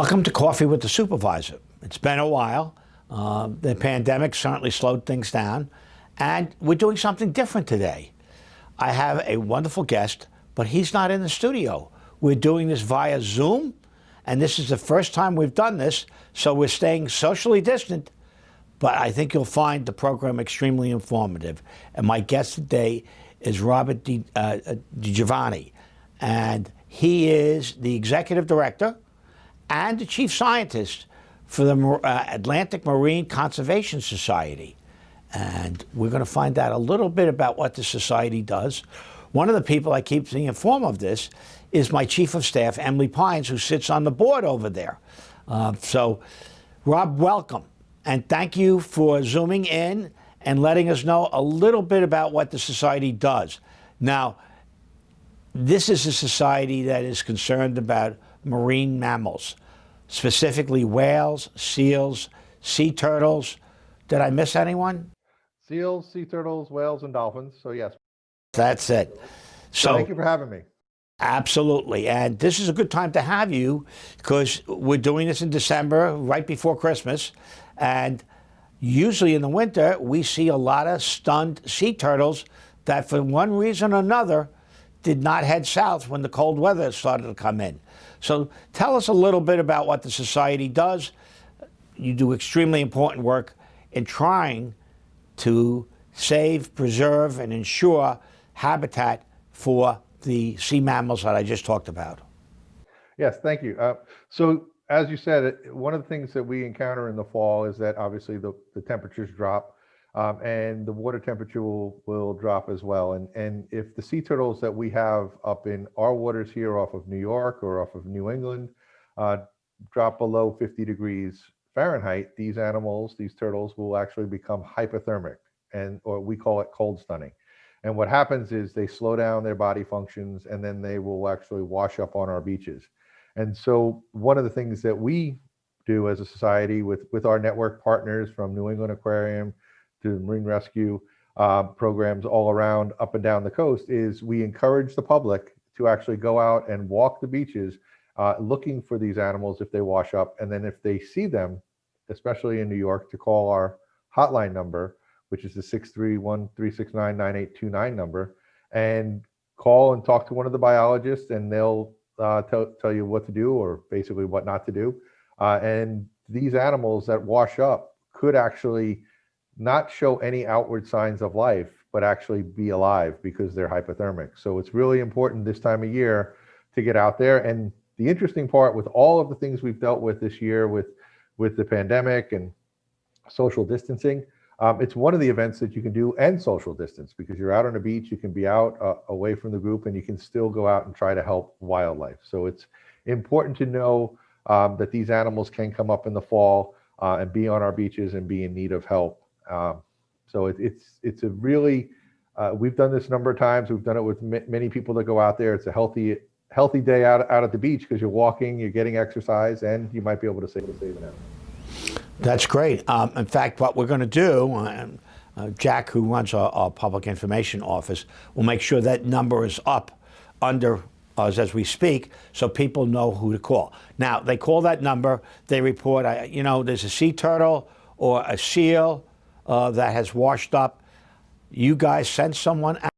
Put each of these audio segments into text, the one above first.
Welcome to Coffee with the Supervisor. It's been a while. The pandemic certainly slowed things down, and we're doing something different today. I have a wonderful guest, but he's not in the studio. We're doing this via Zoom, and this is the first time we've done this, so we're staying socially distant, but I think you'll find the program extremely informative. And my guest today is Robert DiGiovanni, and he is the executive director and the chief scientist for the Atlantic Marine Conservation Society. And we're going to find out a little bit about what the society does. One of the people I keep being informed of this is my chief of staff, Emily Pines, who sits on the board over there. So, Rob, welcome. And thank you for Zooming in and letting us know a little bit about what the society does. Now, this is a society that is concerned about marine mammals, specifically whales, seals, sea turtles. Did I miss anyone? Seals, sea turtles, whales, and dolphins. So yes. That's it. So thank you for having me. Absolutely. And this is a good time to have you because we're doing this in December, right before Christmas. And usually in the winter, we see a lot of stunned sea turtles that for one reason or another did not head south when the cold weather started to come in. So tell us a little bit about what the society does. You do extremely important work in trying to save, preserve, and ensure habitat for the sea mammals that I just talked about. Yes, thank you. So as you said, one of the things that we encounter in the fall is that obviously the temperatures drop and the water temperature will drop as well. And if the sea turtles that we have up in our waters here off of New York or off of New England drop below 50 degrees Fahrenheit, these animals, these turtles will actually become hypothermic, or we call it cold stunning. And what happens is they slow down their body functions and then they will actually wash up on our beaches. And so one of the things that we do as a society with our network partners from New England Aquarium to marine rescue programs all around up and down the coast is we encourage the public to actually go out and walk the beaches looking for these animals if they wash up. And then if they see them, especially in New York, to call our hotline number, which is the 631-369-9829 number, and call and talk to one of the biologists, and they'll tell you what to do or basically what not to do. And these animals that wash up could actually not show any outward signs of life, but actually be alive because they're hypothermic. So it's really important this time of year to get out there. And the interesting part with all of the things we've dealt with this year with the pandemic and social distancing, it's one of the events that you can do and social distance because you're out on a beach, you can be out away from the group and you can still go out and try to help wildlife. So it's important to know that these animals can come up in the fall and be on our beaches and be in need of help. So it's a really, we've done this a number of times. We've done it with many people that go out there. It's a healthy day out at the beach because you're walking, you're getting exercise, and you might be able to save an animal. That's great. In fact, what we're going to do, Jack, who runs our public information office, will make sure that number is up under us as we speak so people know who to call. Now, they call that number, they report, there's a sea turtle or a seal that has washed up. You guys send someone out?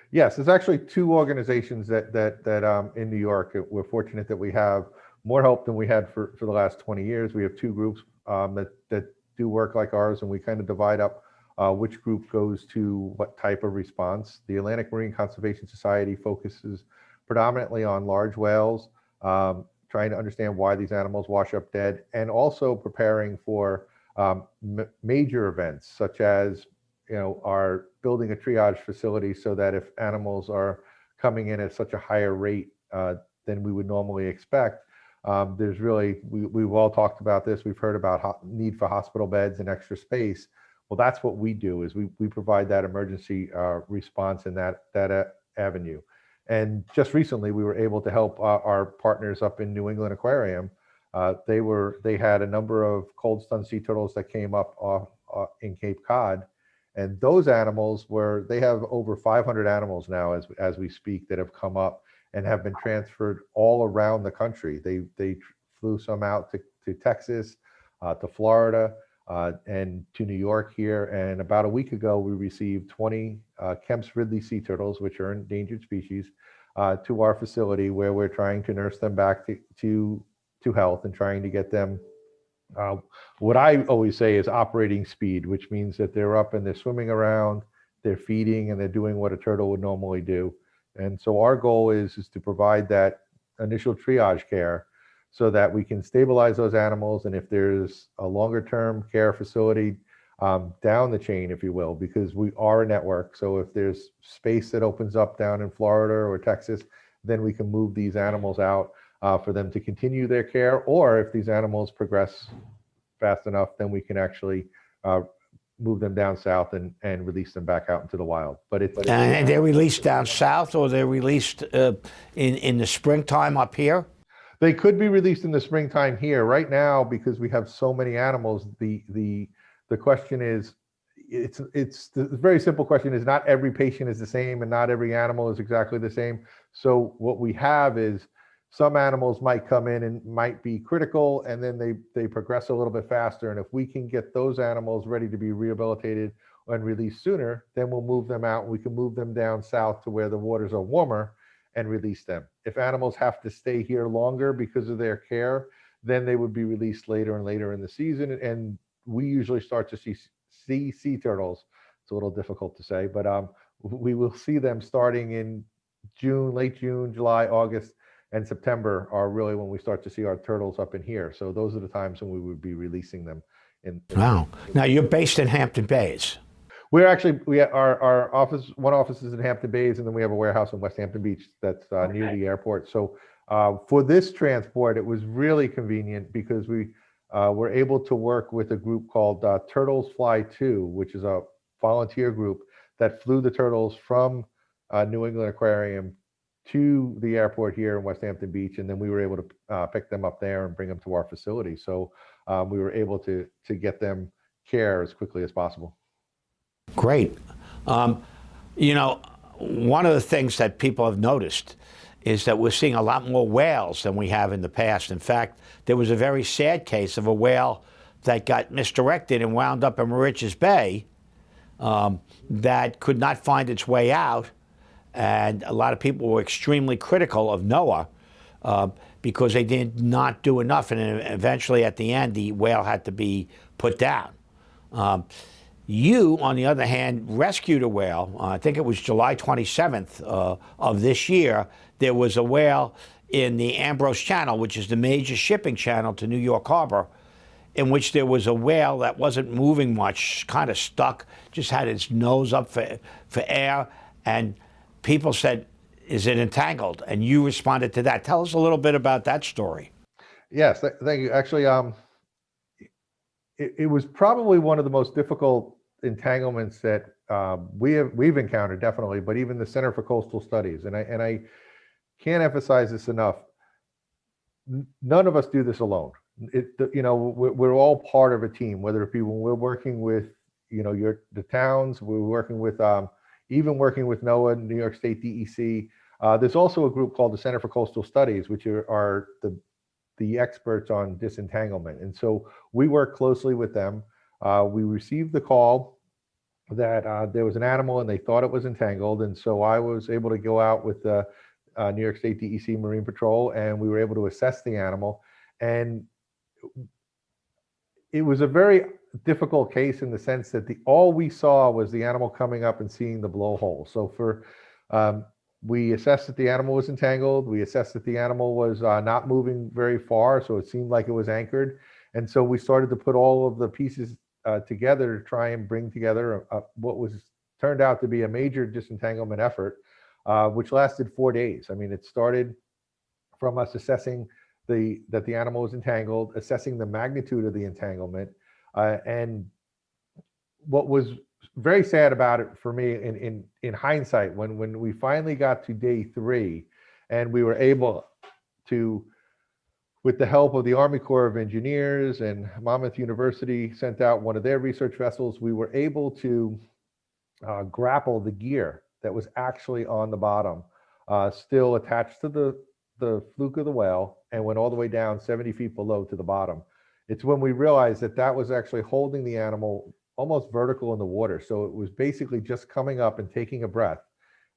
Yes, there's actually two organizations that in New York. We're fortunate that we have more help than we had for the last 20 years. We have two groups that do work like ours, and we kind of divide up which group goes to what type of response. The Atlantic Marine Conservation Society focuses predominantly on large whales, trying to understand why these animals wash up dead, and also preparing for major events such as are building a triage facility so that if animals are coming in at such a higher rate than we would normally expect, there's really, we've all talked about this, we've heard about need for hospital beds and extra space. Well, that's what we do, is we provide that emergency response in that avenue. And just recently, we were able to help our partners up in New England Aquarium. They had a number of cold stunned sea turtles that came up in Cape Cod, and those animals they have over 500 animals now as we speak that have come up and have been transferred all around the country. They flew some out to Texas, to Florida, and to New York here. And about a week ago, we received 20 Kemp's Ridley sea turtles, which are endangered species, to our facility, where we're trying to nurse them back to health and trying to get them what I always say is operating speed, which means that they're up and they're swimming around, they're feeding, and they're doing what a turtle would normally do. And so our goal is to provide that initial triage care so that we can stabilize those animals. And if there's a longer term care facility down the chain, if you will, because we are a network. So if there's space that opens up down in Florida or Texas, then we can move these animals out for them to continue their care. Or if these animals progress fast enough, then we can actually move them down south and release them back out into the wild. And they're released down south, or they're released in the springtime up here? They could be released in the springtime here. Right now, because we have so many animals, the question is, the very simple question is, not every patient is the same and not every animal is exactly the same. So what we have is, some animals might come in and might be critical, and then they progress a little bit faster. And if we can get those animals ready to be rehabilitated and released sooner, then we'll move them out. We can move them down south to where the waters are warmer and release them. If animals have to stay here longer because of their care, then they would be released later and later in the season. And we usually start to see sea turtles. It's a little difficult to say, but we will see them starting in June, late June, July, August, and September are really when we start to see our turtles up in here. So those are the times when we would be releasing them. Wow. Now you're based in Hampton Bays. We're actually, our office, one office is in Hampton Bays, and then we have a warehouse in West Hampton Beach that's near the airport. So for this transport, it was really convenient because we were able to work with a group called Turtles Fly 2, which is a volunteer group that flew the turtles from New England Aquarium to the airport here in West Hampton Beach, and then we were able to pick them up there and bring them to our facility. So we were able to get them care as quickly as possible. Great. You know, one of the things that people have noticed is that we're seeing a lot more whales than we have in the past. In fact, there was a very sad case of a whale that got misdirected and wound up in Moriches Bay that could not find its way out. And a lot of people were extremely critical of NOAA because they did not do enough. And eventually, at the end, the whale had to be put down. You, on the other hand, rescued a whale. I think it was July 27th of this year. There was a whale in the Ambrose Channel, which is the major shipping channel to New York Harbor, in which there was a whale that wasn't moving much, kind of stuck, just had its nose up for air. And people said, is it entangled? And you responded to that. Tell us a little bit about that story. Yes, thank you. Actually, it was probably one of the most difficult entanglements that we've encountered, definitely, but even the Center for Coastal Studies. And I can't emphasize this enough. None of us do this alone. We're all part of a team, whether it be when we're working with, the towns, we're working with, even working with NOAA, New York State DEC. There's also a group called the Center for Coastal Studies, which are the experts on disentanglement. And so we work closely with them. We received the call that there was an animal and they thought it was entangled. And so I was able to go out with the New York State DEC Marine Patrol, and we were able to assess the animal. And it was a very difficult case in the sense that all we saw was the animal coming up and seeing the blowhole. So we assessed that the animal was entangled. We assessed that the animal was not moving very far, so it seemed like it was anchored. And so we started to put all of the pieces together to try and bring together what turned out to be a major disentanglement effort, which lasted 4 days. I mean, it started from us assessing that the animal was entangled, assessing the magnitude of the entanglement, and what was very sad about it for me in hindsight, when we finally got to day 3 and we were able to, with the help of the Army Corps of Engineers and Monmouth University sent out one of their research vessels, we were able to grapple the gear that was actually on the bottom, still attached to the fluke of the whale and went all the way down 70 feet below to the bottom. It's when we realized that that was actually holding the animal almost vertical in the water. So it was basically just coming up and taking a breath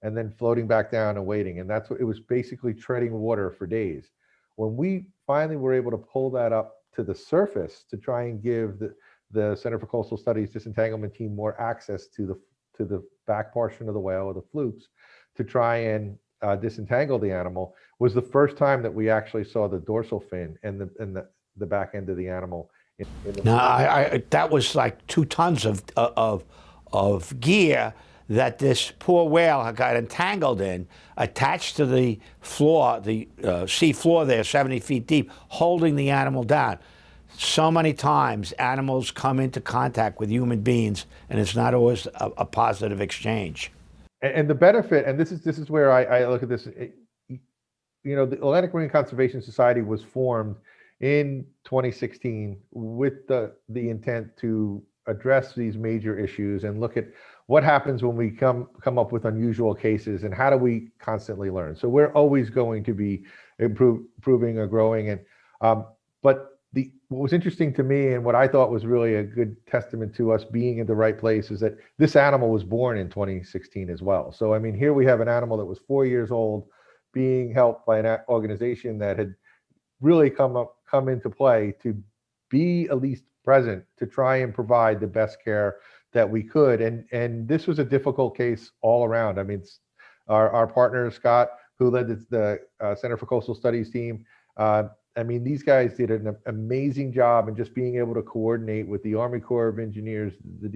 and then floating back down and waiting. And that's what it was, basically treading water for days. When we finally were able to pull that up to the surface to try and give the Center for Coastal Studies disentanglement team more access to the back portion of the whale, or the flukes, to try and disentangle the animal, was the first time that we actually saw the dorsal fin and the back end of the animal. Now, that was like 2 tons of gear that this poor whale got entangled in, attached to the floor, the sea floor there, 70 feet deep, holding the animal down. So many times animals come into contact with human beings, and it's not always a positive exchange. And the benefit, and this is where I look at this, the Atlantic Marine Conservation Society was formed in 2016 with the intent to address these major issues and look at what happens when we come up with unusual cases, and how do we constantly learn. So we're always going to be improving or growing. And but what was interesting to me, and what I thought was really a good testament to us being in the right place, is that this animal was born in 2016 as well. So I mean, here we have an animal that was 4 years old, being helped by an organization that had really come into play to be at least present to try and provide the best care that we could. And this was a difficult case all around. I mean, our partner Scott, who led the Center for Coastal Studies team, I mean, these guys did an amazing job in just being able to coordinate with the Army Corps of Engineers.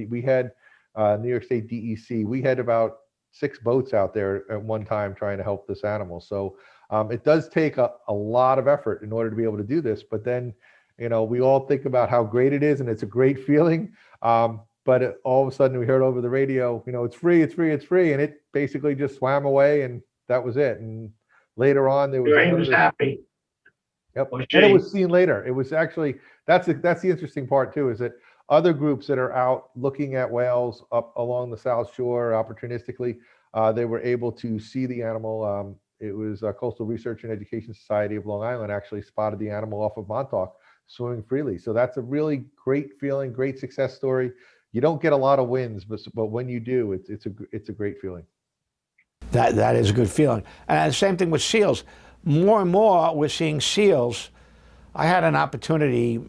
We had New York State DEC. We had about 6 boats out there at one time trying to help this animal. So it does take a lot of effort in order to be able to do this. But then, we all think about how great it is, and it's a great feeling. But all of a sudden we heard over the radio, it's free, it's free, it's free. And it basically just swam away, and that was it. And later on, there was... He was happy. Yep. And it was seen later. It was actually, that's the interesting part too, is that other groups that are out looking at whales up along the South Shore opportunistically, they were able to see the animal. It was Coastal Research and Education Society of Long Island actually spotted the animal off of Montauk swimming freely. So that's a really great feeling, great success story. You don't get a lot of wins, but when you do, it's a great feeling. That is a good feeling. And the same thing with seals. More and more, we're seeing seals. I had an opportunity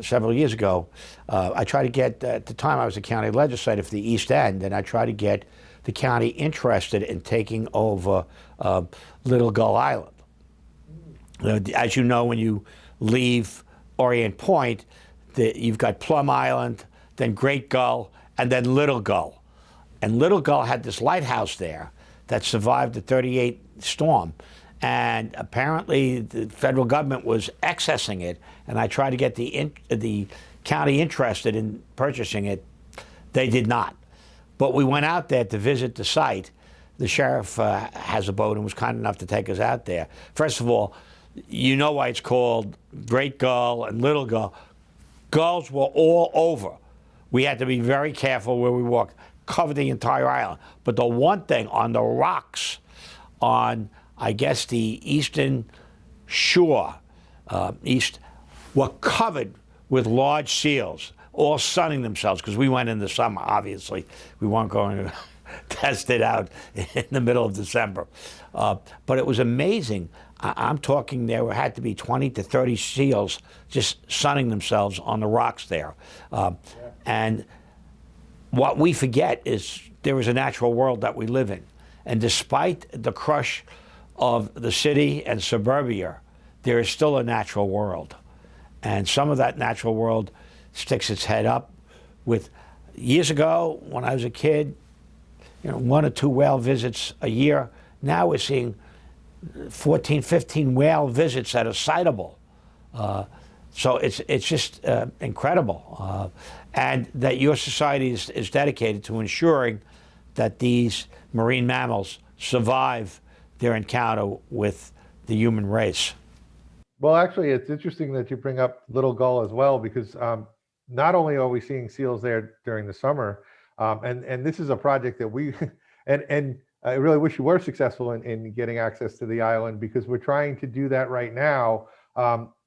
several years ago. I tried to get, at the time I was a county legislator for the East End, and I tried to get the county interested in taking over Little Gull Island. As you know, when you leave Orient Point, you've got Plum Island, then Great Gull, and then Little Gull. And Little Gull had this lighthouse there that survived the '38 storm. And apparently the federal government was accessing it, and I tried to get the county interested in purchasing it. They did not. But we went out there to visit the site. The sheriff has a boat and was kind enough to take us out there. First of all, you know why it's called Great Gull and Little Gull. Gulls were all over. We had to be very careful where we walked, covered the entire island. But the one thing on the rocks on, I guess, the eastern shore, were covered with large seals, all sunning themselves, because we went in the summer, obviously. We weren't going to test it out in the middle of December. But it was amazing. I'm talking there had to be 20 to 30 seals just sunning themselves on the rocks there. And what we forget is there is a natural world that we live in. And despite the crush of the city and suburbia, there is still a natural world. And some of that natural world sticks its head up with, years ago, when I was a kid, 1 or 2 whale visits a year. Now we're seeing 14, 15 whale visits that are sightable. So it's just incredible. And that your society is dedicated to ensuring that these marine mammals survive their encounter with the human race. Well, actually, it's interesting that you bring up Little Gull as well, because not only are we seeing seals there during the summer, and this is a project that we, and I really wish you were successful in getting access to the island, because we're trying to do that right now,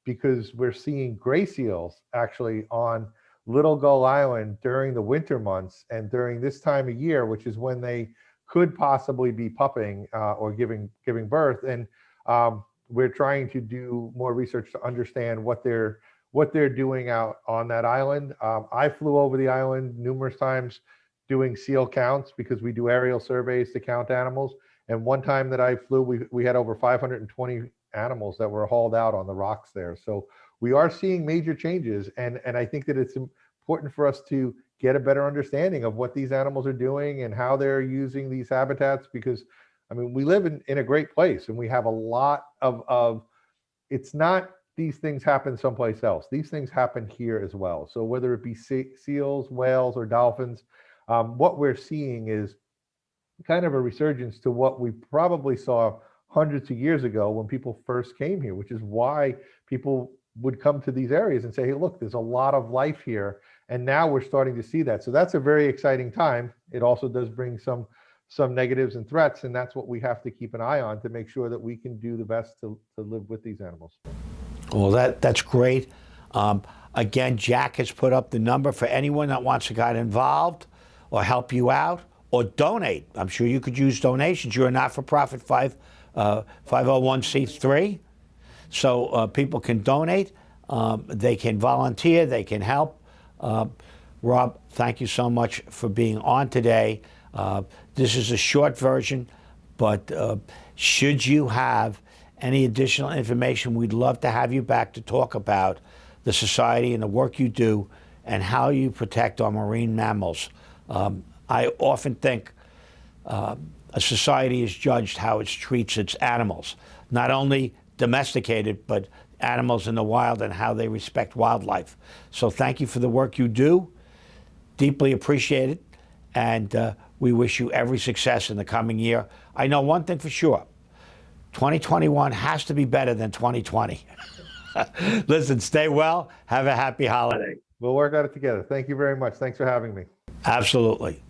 because we're seeing gray seals actually on Little Gull Island during the winter months and during this time of year, which is when they could possibly be pupping or giving birth. And we're trying to do more research to understand what they're doing out on that island. I flew over the island numerous times doing seal counts, because we do aerial surveys to count animals. And one time that I flew, we had over 520 animals that were hauled out on the rocks there. So we are seeing major changes, and I think that it's important for us to get a better understanding of what these animals are doing and how they're using these habitats, because I mean, we live in a great place, and we have a lot of it's not these things happen someplace else. These things happen here as well. So whether it be seals, whales, or dolphins, what we're seeing is kind of a resurgence to what we probably saw hundreds of years ago when people first came here, which is why people would come to these areas and say, hey, look, there's a lot of life here. And now we're starting to see that. So that's a very exciting time. It also does bring some negatives and threats, and that's what we have to keep an eye on to make sure that we can do the best to live with these animals. Well, that's great. Again, Jack has put up the number for anyone that wants to get involved or help you out or donate. I'm sure you could use donations. You're a not-for-profit 501c3, so people can donate. They can volunteer. They can help. Rob, thank you so much for being on today. This is a short version, but should you have any additional information, we'd love to have you back to talk about the society and the work you do and how you protect our marine mammals. I often think a society is judged how it treats its animals, not only domesticated, but animals in the wild and how they respect wildlife. So thank you for the work you do. Deeply appreciate it. And we wish you every success in the coming year. I know one thing for sure. 2021 has to be better than 2020. Listen, stay well. Have a happy holiday. We'll work on it together. Thank you very much. Thanks for having me. Absolutely.